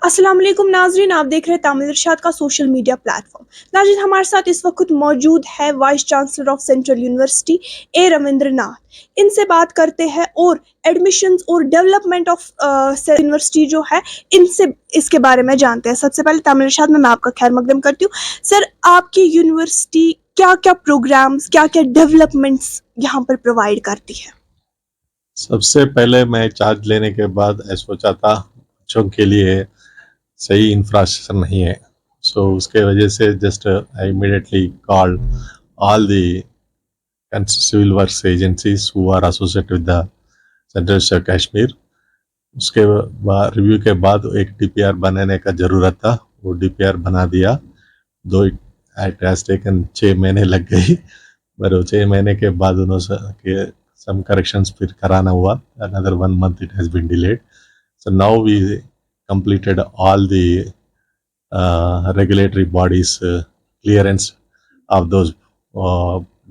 अस्सलाम वालेकुम नाजरीन, आप देख रहे हैं तामिल इरशाद का सोशल मीडिया प्लेटफॉर्म। नाजरीन, हमारे साथ इस वक्त मौजूद है vice chancellor of central university A Ravindranath. इनसे बात करते हैं और एडमिशन्स और डेवलपमेंट ऑफ यूनिवर्सिटी जो है इनसे इसके बारे में जानते हैं। सबसे पहले तामिल इरशाद में मैं आपका खैर मकदम करती हूँ। सर, आपकी यूनिवर्सिटी क्या क्या प्रोग्राम्स, क्या क्या डेवलपमेंट्स यहाँ पर प्रोवाइड करती है? सबसे पहले मैं चार्ज लेने के बाद सोचा था बच्चों के लिए सही इंफ्रास्ट्रक्चर नहीं है, सो उसके वजह से just I immediately called all the civil works agencies who are associated with the central state Kashmir. उसके बाद रिव्यू के बाद एक डीपीआर बनाने का ज़रूरत था, वो डीपीआर बना दिया। दो इट हैज़ टेकन 6 महीने लग गई, पर 6 महीने के बाद उन्होंने some corrections फिर कराना हुआ। Another 1 month it has been delayed. So now we completed all the regulatory bodies clearance of those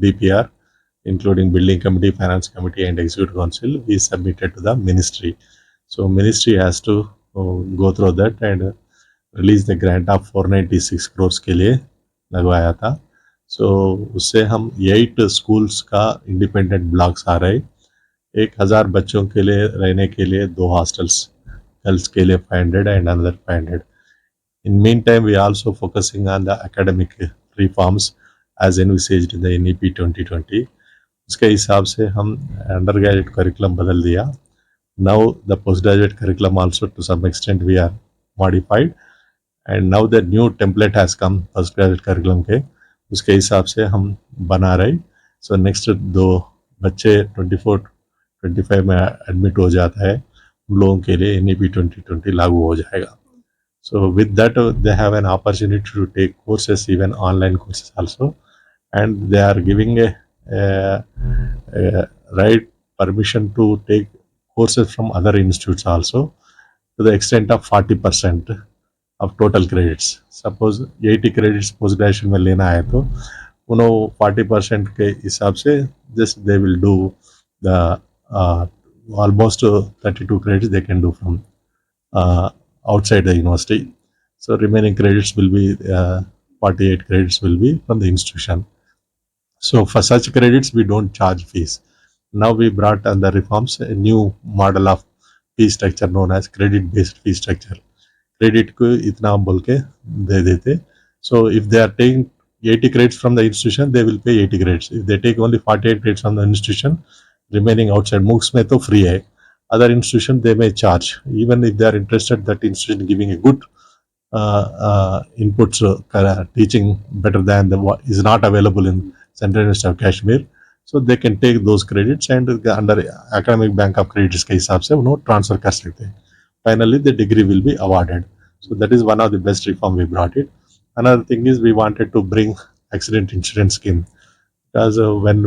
DPR, including building committee, finance committee, and executive council. We submitted to the ministry. So ministry has to go through that and release the grant of 496 crores के लिए लगवाया था। सो उससे हम 8 schools का independent blocks आ रहे, 1000 बच्चों के लिए रहने के लिए 2 हॉस्टल्स, गर्ल्स के लिए 500 and another 500। In mean time we also focusing on the academic reforms as envisaged in the NEP 2020। उसके हिसाब से हम अंडर ग्रेजुएट करिकुलम बदल दिया। Now the post graduate curriculum also to some extent we are modified, and now the new template has come post graduate curriculum के, उसके हिसाब से हम बना रहे। सो नेक्स्ट 2 बच्चे 24-25 में एडमिट हो जाता है, उन लोगों के लिए NEP 2020 लागू हो जाएगा। So with that they have an opportunity to take courses, even online courses also, and they are giving a right permission to take courses from other institutes also to the extent of 40% of total credits. Suppose 80 credits post graduation में लेना है तो उन्होंने 40% के हिसाब से just they will do the almost 32 credits they can do from outside the university. So remaining credits will be 48 credits will be from the institution. So for such credits we don't charge fees. Now we brought under reforms a new model of fee structure known as credit based fee structure. Credit को इतना बोल के दे देते। So if they are taking 80 credits from the institution, they will pay 80 credits. If they take only 48 credits from the institution, remaining outside, MOOCs में तो free है, other institution they may charge, even if they are interested that institution giving a good inputs, teaching better than the what is not available in Central University of Kashmir, so they can take those credits and under academic bank of credits के हिसाब से उन्होंने transfer कर सकते हैं। Finally the degree will be awarded. So that is one of the best reform we brought it. Another thing is we wanted to bring accident insurance scheme, because when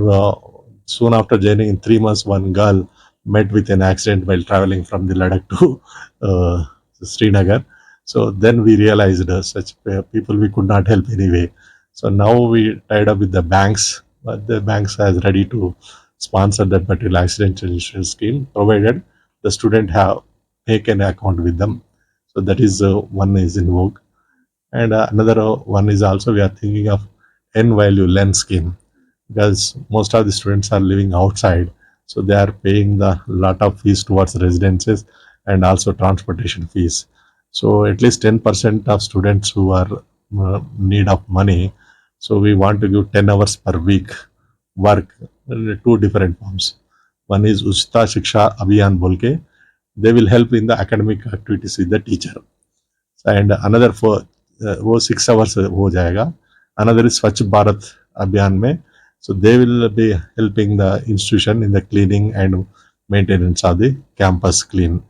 soon after joining in 3 months one girl met with an accident while traveling from the Ladakh to Srinagar. So then we realized such people we could not help anyway. So now we tied up with the banks, but the banks are ready to sponsor that particular accident insurance scheme, provided the student have make an account with them. So that is one is in vogue. And another one is also we are thinking of N value lens scheme, because most of the students are living outside, so they are paying the lot of fees towards residences and also transportation fees. So at least 10% of students who are need of money, so we want to give 10 hours per week work in 2 different forms. One is Ushta Shiksha Abhiyan bolke, they will help in the academic activities with the teacher, and another for वो 6 hours हो जाएगा. Another is Swachh Bharat Abhiyan में, so they will be helping the institution in the cleaning and maintenance of the campus clean.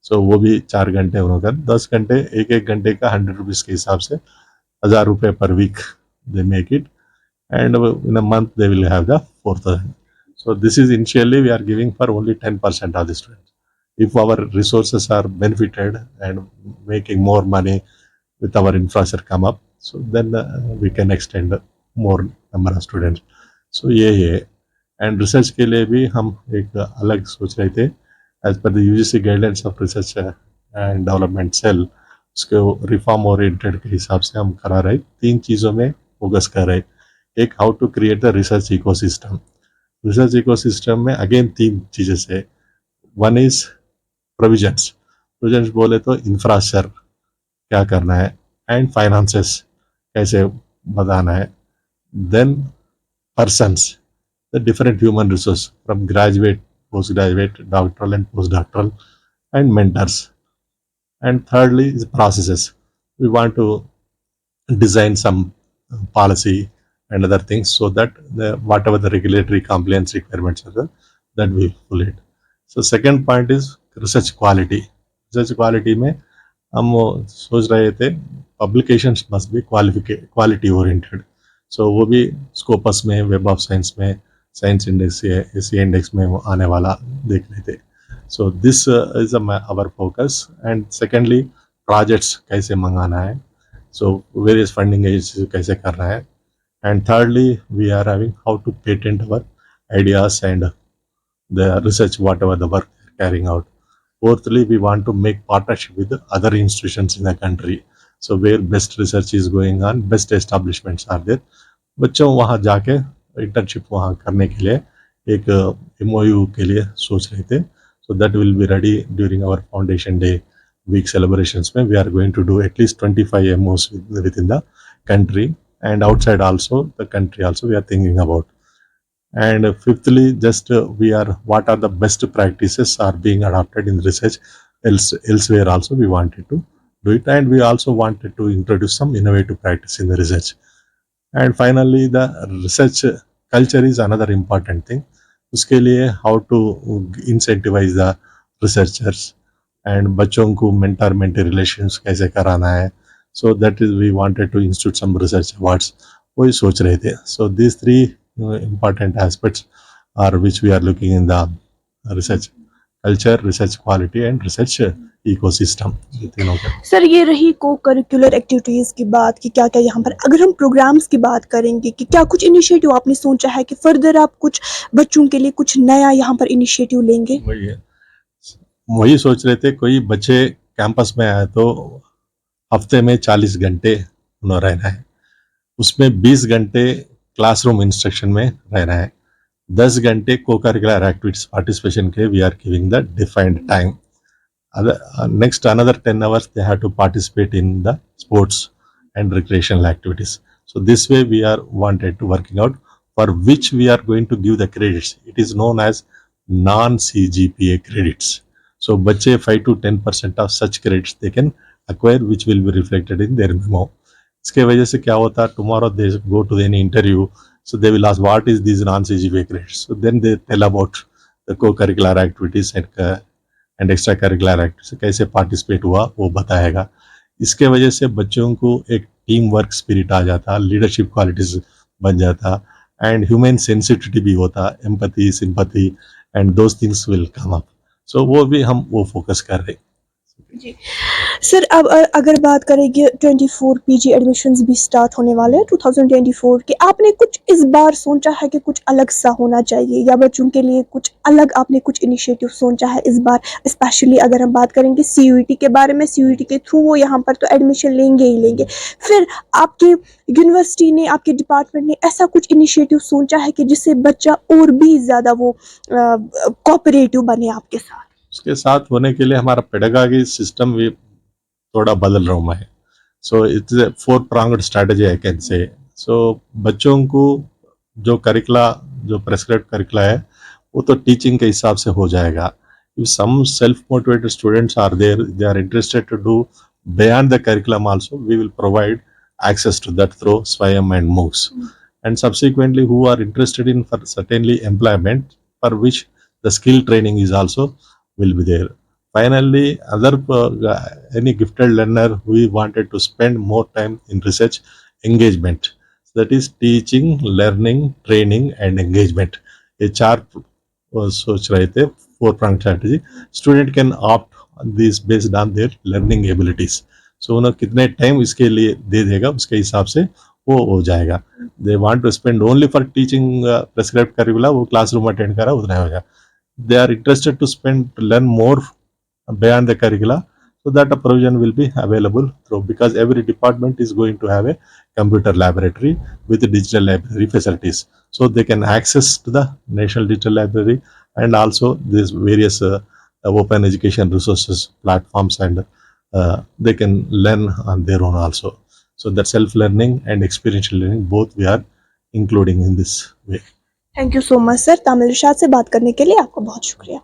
So वो भी 4 घंटे उन्होंने 10 घंटे, एक घंटे का 100 रुपीज़ के हिसाब से 1000 रुपये per week they make it, and in a month they will have the 4000. So this is initially we are giving for only 10% of the students. If our resources are benefited and making more money with our infrastructure come up, so then we can extend more number of students. So ये है, and research के लिए भी हम एक अलग सोच रहे थे as per the UGC guidelines of research and development cell. उसको रिफॉर्म ओरिएंटेड के हिसाब से हम करा रहे, 3 चीज़ों में फोकस कर रहे। एक, how to create the research ecosystem. Research ecosystem में अगेन 3 चीज़ें से, वन इज प्रोविजंस। प्रोविजंस बोले तो इंफ्रास्ट्रक्चर क्या करना है, एंड फाइनेंसेस कैसे बताना है, then persons, the different human resource from graduate, postgraduate, doctoral and postdoctoral, and mentors. And thirdly is processes. We want to design some policy and other things so that whatever the regulatory compliance requirements are there, that we pull it. So second point is research quality. Research quality में हम सोच रहे थे publications must be quality oriented, so वो भी Scopus में, web of science में, science index या एसी इंडेक्स में वो आने वाला देख रहे थे. So this is our focus. And secondly projects कैसे मंगाना है, सो वेरियस फंडिंग एजेंसी कैसे करना है. And thirdly we are having how to patent our ideas and the research whatever the work they're carrying out. Fourthly, we want to make partnership with the other institutions in the country. So where best research is going on, best establishments are there. बच्चों वहाँ जाके internship वहाँ करने के लिए एक MOU के लिए सोच रहे थे. So that will be ready during our Foundation Day week celebrations में. We are going to do at least 25 MOs within the country, and outside also the country also we are thinking about. And fifthly, just we are, what are the best practices are being adopted in research elsewhere also we wanted to do it. And we also wanted to introduce some innovative practice in the research. And finally, the research culture is another important thing. उसके लिए how to incentivize the researchers and बच्चों को mentor mentee relations कैसे कराना है. So that is we wanted to institute some research awards, वही सोच रहे थे. So these three important aspects are which we are looking in the research culture, research quality and research ecosystem. Sir ये रही को करिकुलर एक्टिविटीज़ की बात कि क्या क्या यहाँ पर, अगर हम प्रोग्राम्स की बात करेंगे कि क्या कुछ इनिशिएटिव आपने सोचा है कि फर्दर आप कुछ बच्चों के लिए कुछ नया यहाँ पर इनिशिएटिव लेंगे? वही सोच रहे थे, कोई बच्चे कैंपस में आए तो हफ्ते में 40 घंटे उन्हें रहना है, उसमें 20 घंटे क्लासरूम इंस्ट्रक्शन में रहना है, 10 घंटे को करिकुलर एक्टिविटीज पार्टिसिपेशन के we are giving the defined time. Next another 10 hours they have to participate in the sports and recreational activities. So this way we are wanted to working out for which we are going to give the credits. It is known as non-CGPA credits. So बच्चे 5 to 10% of such credits they can acquire, which will be reflected in their memo. इसके वजह से क्या होता है, tomorrow they go to any interview, so they will ask what is these non-CGPA credits. So then they tell about the co-curricular activities and extra curricular activities कैसे participate हुआ वो बताएगा. इसके वजह से बच्चों को एक टीम वर्क स्पिरिट आ जाता, लीडरशिप क्वालिटीज बन जाता, एंड ह्यूमन सेंसिटिविटी भी होता, empathy, sympathy and those things will come up. So वो भी हम वो फोकस कर रहे. जी सर, अब अगर बात करेंगे 24 पीजी एडमिशन्स भी स्टार्ट होने वाले हैं 2024 के, आपने कुछ इस बार सोचा है कि कुछ अलग सा होना चाहिए या बच्चों के लिए कुछ अलग आपने कुछ इनिशिएटिव सोचा है इस बार? स्पेशली अगर हम बात करेंगे CUET के बारे में, CUET के थ्रू वो यहाँ पर तो एडमिशन लेंगे ही लेंगे, फिर आपके यूनिवर्सिटी ने, आपके डिपार्टमेंट ने ऐसा कुछ इनिशिएटिव सोचा है कि जिससे बच्चा और भी ज़्यादा वो कोऑपरेटिव बने आपके साथ? उसके साथ होने के लिए हमारा पेडागॉजी सिस्टम भी थोड़ा बदल रहा है. So it's a 4-pronged strategy I can say. So बच्चों को जो करिकुला, जो प्रेस्क्राइब्ड करिकुला है वो तो टीचिंग के हिसाब से हो जाएगा. If some self motivated students are there, they are interested to do beyond the curriculum also, we will provide access to that through Swayam and MOOCs. And subsequently who are interested in for certainly employment, for which the skill training is also will be there. Finally, other any gifted learner we wanted to spend more time in research engagement. That is teaching, learning, training and engagement. ये चार सोच रहे थे, 4-pronged strategy. Student can opt this based on their learning abilities. सो उन्हें कितने time इसके लिए दे देगा उसके हिसाब से वो हो जाएगा. They want to spend only for teaching prescribed curricula, वो क्लासरूम अटेंड करा उतना हो जाएगा. They are interested to spend, to learn more beyond the curricula, So that a provision will be available through, because every department is going to have a computer laboratory with digital library facilities. So they can access to the National Digital Library and also these various open education resources platforms, and they can learn on their own also. So that self-learning and experiential learning both we are including in this way. Thank you so much sir. Tamil Irshad से बात करने के लिए आपका बहुत शुक्रिया।